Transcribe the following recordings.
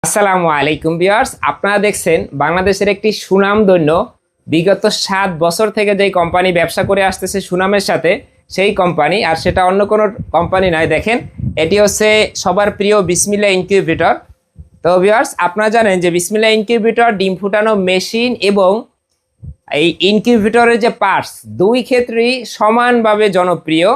আসসালামু আলাইকুম ভিউয়ার্স, আপনারা দেখছেন বাংলাদেশের একটি সুনামধন্য বিগত 7 বছর থেকে যেই কোম্পানি ব্যবসা করে আসতেছে সুনামের সাথে, সেই কোম্পানি আর সেটা অন্য কোনো কোম্পানি নয়। দেখেন, এটি হচ্ছে সবার প্রিয় বিসমিল্লাহ ইনকিউবেটর। তো ভিউয়ার্স, আপনারা জানেন যে বিসমিল্লাহ ইনকিউবেটর ডিম ফুটানো মেশিন এবং এই ইনকিউবেটরের যে পার্টস, দুই ক্ষেত্রেই সমানভাবে জনপ্রিয়।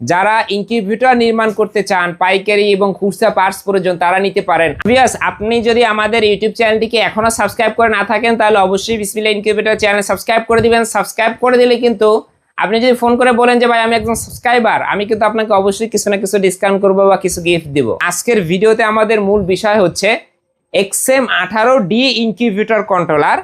যারা ইনকিউবেটর নির্মাণ করতে চান পাইকারি এবং খুচরা পার্টস প্রয়োজন, তারা নিতে পারেন। ভিউয়ার্স, আপনি যদি আমাদের ইউটিউব চ্যানেলটিকে এখনো সাবস্ক্রাইব করে না থাকেন, তাহলে অবশ্যই বিসমিল্লাহ ইনকিউবেটর চ্যানেল সাবস্ক্রাইব করে দিবেন। সাবস্ক্রাইব করে দিলে কিন্তু আপনি যদি ফোন করে বলেন যে ভাই আমি একজন সাবস্ক্রাইবার, আমি কিন্তু আপনাকে অবশ্যই কিছু না কিছু ডিসকাউন্ট করবো বা কিছু গিফট দিব। আজকের ভিডিওতে আমাদের মূল বিষয় হচ্ছে XM18D ইনকিউবেটর কন্ট্রোলার,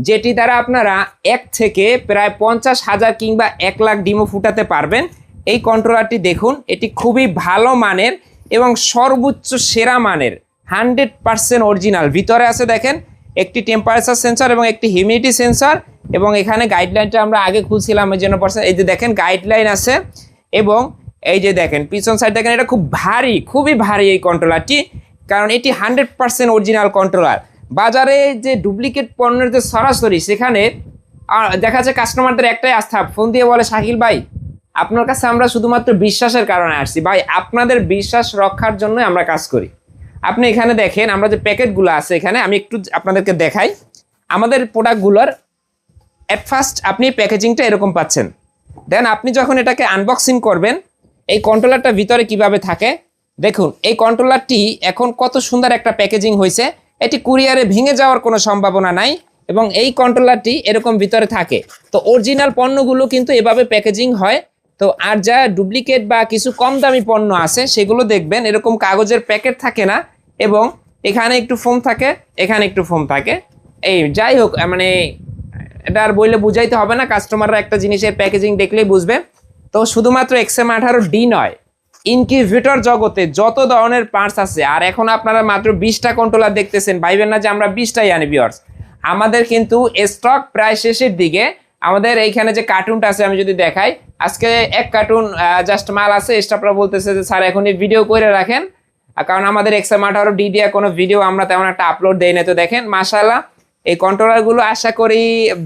যেটি দ্বারা আপনারা 1 থেকে প্রায় 50,000 কিংবা 1 লাখ ডিমও ফুটাতে পারবেন। এই কন্ট্রোলারটি দেখুন, এটি খুবই ভালো মানের এবং সর্বোচ্চ সেরা মানের, 100% অরিজিনাল। ভিতরে আছে দেখেন একটি টেম্পারেচার সেন্সর এবং একটি হিউমিডিটি সেন্সর, এবং এখানে গাইডলাইনটা আমরা আগে খুলছিলাম এই জন্য পারছেন। এই যে দেখেন গাইডলাইন আছে, এবং এই যে দেখেন পিছন সাইড দেখেন, এটা খুব ভারী, খুবই ভারী এই কন্ট্রোলারটি, কারণ এটি 100% অরিজিনাল কন্ট্রোলার। বাজারে যে ডুপ্লিকেট পণ্যের যে সরাসরি, সেখানে দেখা যাচ্ছে কাস্টমারদের একটাই আস্থা, ফোন দিয়ে বলে শাকিল ভাই আপনার কাছে আমরা শুধুমাত্র বিশ্বাসের কারণে আসছি। ভাই, আপনাদের বিশ্বাস রক্ষার জন্য আমরা কাজ করি। আপনি এখানে দেখেন আমরা যে প্যাকেটগুলো আছে, এখানে আমি একটু আপনাদেরকে দেখাই। আমাদের প্রোডাক্টগুলোর অ্যাট ফার্স্ট আপনি প্যাকেজিংটা এরকম পাচ্ছেন। দেন আপনি যখন এটাকে আনবক্সিং করবেন, এই কন্ট্রোলারটা ভিতরে কিভাবে থাকে দেখুন। এই কন্ট্রোলারটি এখন কত সুন্দর একটা প্যাকেজিং হয়েছে, এটি কুরিয়ারে ভেঙে যাওয়ার কোনো সম্ভাবনা নাই, এবং এই কন্ট্রোলারটি এরকম ভিতরে থাকে। তো অরিজিনাল পণ্যগুলো কিন্তু এভাবে প্যাকেজিং হয়। তো আর যা ডুপ্লিকেট বা কিছু কম দামি পণ্য আছে, সেগুলো দেখবেন এরকম কাগজের প্যাকেট থাকে না, এবং এখানে একটু ফোম থাকে, এখানে একটু ফোম থাকে। এই যাই হোক, মানে এটা আর বললে বুঝাইতে হবে না, কাস্টমাররা একটা জিনিসের প্যাকেজিং দেখলেই বুঝবে। তো শুধুমাত্র XM18D নয়, ইনকিউবেটর জগতে যত ধরনের পার্টস আছে, আর এখন আপনারা মাত্র 20টা কন্ট্রোলার দেখতেছেন, ভাইবেন না যে আমরা 20টাই আনি। ভিউয়ার্স, আমাদের কিন্তু স্টক প্রায় শেষের দিকে। আমাদের এইখানে যে কার্টুনটা আছে, আমি যদি দেখাই, আজকে 1 কার্টুন জাস্ট মাল আছে। স্টাফরা বলতেছে যে স্যার এখনই ভিডিও করে রাখেন, কারণ আমাদের XM18D দিয়ে কোনো ভিডিও আমরা তেমন একটা আপলোড দেই না। তো দেখেন মাশাআল্লাহ, এই কন্ট্রোলারগুলো আশা করি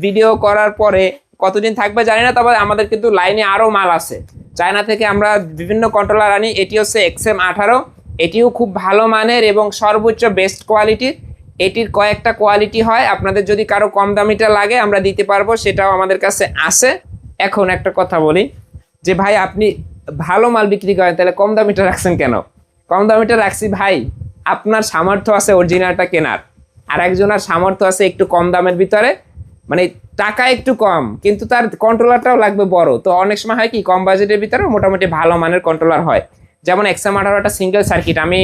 ভিডিও করার পরে কতদিন থাকবে জানি না, তবে আমাদের কিন্তু লাইনে আরও মাল আছে। চায়না থেকে আমরা বিভিন্ন কন্ট্রোলার আনি। এটি হচ্ছে XM18, এটিও খুব ভালো মানের এবং সর্বোচ্চ বেস্ট কোয়ালিটির। এটির কয়েকটা কোয়ালিটি হয়, আপনাদের যদি কারো কম দামিটা লাগে আমরা দিতে পারবো, সেটাও আমাদের কাছে আছে। এখন একটা কথা বলি যে ভাই আপনি ভালো মাল বিক্রি করেন, তাহলে কম দামিটা রাখছেন কেন? কম দামিটা রাখছি ভাই, আপনার সামর্থ্য আছে অরিজিনালটা কেনার, আর একজনের সামর্থ্য আছে একটু কম দামের ভিতরে, মানে টাকা একটু কম কিন্তু তার কন্ট্রোলারটাও লাগবে বড়। তো অনেক সময় হয় কি, কম বাজেটের ভিতরে মোটামুটি ভালো মানের কন্ট্রোলার হয়। যেমন XM18টা সিঙ্গেল সার্কিট, আমি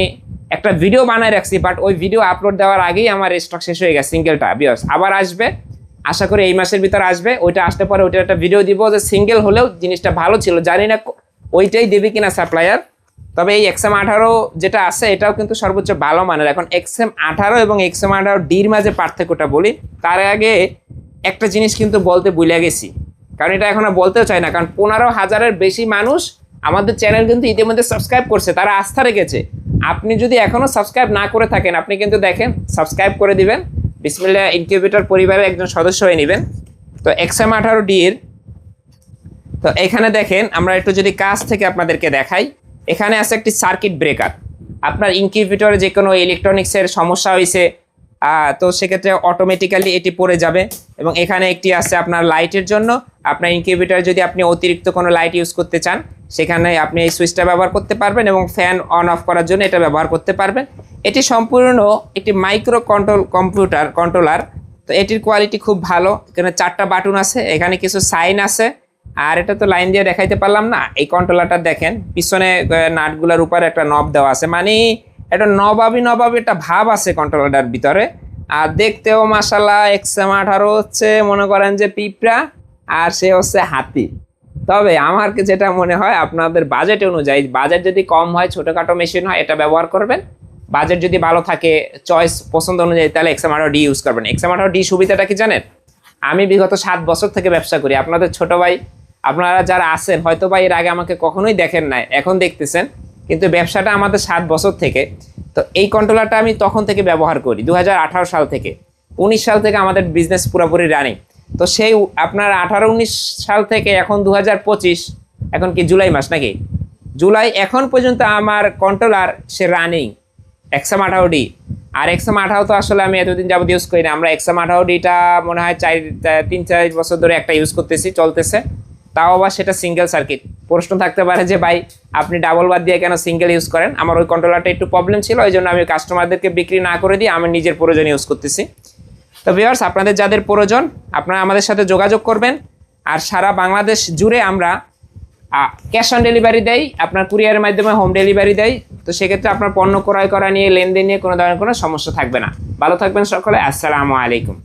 একটা ভিডিও বানায় রাখছি, বাট ওই ভিডিও আপলোড দেওয়ার আগেই আমার স্টক শেষ হয়ে গেছে সিঙ্গেলটা। ভিউয়ার্স, আবার আসবে, আশা করি এই মাসের ভিতরে আসবে। ওইটা আসতে পরে ওইটা একটা ভিডিও দিব যে সিঙ্গেল হলেও জিনিসটা ভালো ছিল, জানি না ওইটাই দেবে কিনা সাপ্লায়ার। তবে এই XM18 যেটা আছে, এটাও কিন্তু সর্বোচ্চ ভালো মানের। এখন XM18 এবং XM18Dর মাঝে পার্থক্যটা বলি, তার আগে একটা জিনিস কিন্তু বলতে ভুলে গেছি, কারণ এটা এখন বলতেও চাই না, কারণ 15,000-এর বেশি মানুষ আমাদের চ্যানেল কিন্তু ইতিমধ্যে সাবস্ক্রাইব করছে, তারা আস্থা রেখেছে। আপনি যদি এখনও সাবস্ক্রাইব না করে থাকেন, আপনি কিন্তু দেখেন সাবস্ক্রাইব করে দিবেন, বিসমিল্লাহ ইনকিউবেটর পরিবারের একজন সদস্য হয়ে নেবেন। তো XM18D এর, তো এখানে দেখেন আমরা একটু যদি কাছ থেকে আপনাদেরকে দেখাই, এখানে আছে একটি সার্কিট ব্রেকার। আপনার ইনকিউবেটরে যে কোনো ইলেকট্রনিক্সের সমস্যা হয়েছে, তো সেক্ষেত্রে অটোমেটিক্যালি এটি পড়ে যাবে। এবং এখানে একটি আছে আপনার লাইটের জন্য, আপনার ইনকিউবেটরে যদি আপনি অতিরিক্ত কোনো লাইট ইউজ করতে চান, সেখানে আপনি এই সুইচটা ব্যবহার করতে পারবেন, এবং ফ্যান অন অফ করার জন্য এটা ব্যবহার করতে পারবেন। এটি সম্পূর্ণ একটি মাইক্রো কন্ট্রোলার। তো এটির কোয়ালিটি খুব ভালো। এখানে 4টা বাটন আছে, এখানে কিছু সাইন আছে, আর এটা তো লাইন দিয়ে দেখাইতে পারলাম না। এই কন্ট্রোলারটা দেখেন, পিছনে নাটগুলোর উপরে একটা নব দেওয়া আছে, মানে এটা নবাবি একটা ভাব আছে কন্ট্রোলারটার ভিতরে। আর দেখতেও মাশাআল্লাহ XM18 হচ্ছে মনে করেন যে পিঁপড়া, আর সে হচ্ছে হাতি। তবে আমার যেটা মনে হয়, আপনাদের বাজেট অনুযায়ী, বাজেট যদি কম হয়, ছোটোখাটো মেশিন হয়, এটা ব্যবহার করবেন। বাজেট যদি ভালো থাকে, চয়েস পছন্দ অনুযায়ী, তাহলে XM18D ইউজ করবেন। XM18D সুবিধাটা কি জানেন? আমি বিগত 7 বছর থেকে ব্যবসা করি, আপনাদের ছোট ভাই, আপনারা যারা আছেন হয়তো বা এর আগে আমাকে কখনোই দেখেন নাই, এখন দেখতেছেন, কিন্তু ব্যবসাটা আমাদের 7 বছর থেকে। তো তো এই কন্ট্রোলারটা আমি তখন থেকে ব্যবহার করি 2018 সাল থেকে। 19 সাল থেকে আমাদের বিজনেস পুরোপুরি রানিং। তো সেই আপনার 18-19 সাল থেকে এখন 2025, এখন কি জুলাই মাস নাকি, জুলাই এখন পর্যন্ত আমার কন্ট্রোলার সে রানিং এক্সাম 18D। আর এক্সাম 18 তো আসলে আমি এতদিন যাবত ইউজ করি না। আমরা এক্সাম 18Dটা মনে হয় 3-4 বছর ধরে একটা ইউজ করতেছি, চলতেছে, তাও আবার সেটা সিঙ্গেল সার্কিট। প্রশ্ন থাকতে পারে যে ভাই আপনি ডাবল বাদ দিয়ে কেন সিঙ্গেল ইউজ করেন? আমার ওই কন্ট্রোলারটা একটু প্রবলেম ছিল, ওই জন্য আমি কাস্টমারদেরকে বিক্রি না করে দিয়ে আমি নিজের প্রয়োজন ইউজ করতেছি। তো ভিউয়ার্স, আপনাদের যাদের প্রয়োজন আপনারা আমাদের সাথে যোগাযোগ করবেন। আর সারা বাংলাদেশ জুড়ে আমরা ক্যাশ অন ডেলিভারি দেয়, আপনার কুরিয়ারের মাধ্যমে হোম ডেলিভারি দেয়। তো সেক্ষেত্রে আপনার পণ্য ক্রয় করা নিয়ে, লেনদেন নিয়ে কোনো ধরনের কোনো সমস্যা থাকবে না। ভালো থাকবেন সকলে, আসসালামু আলাইকুম।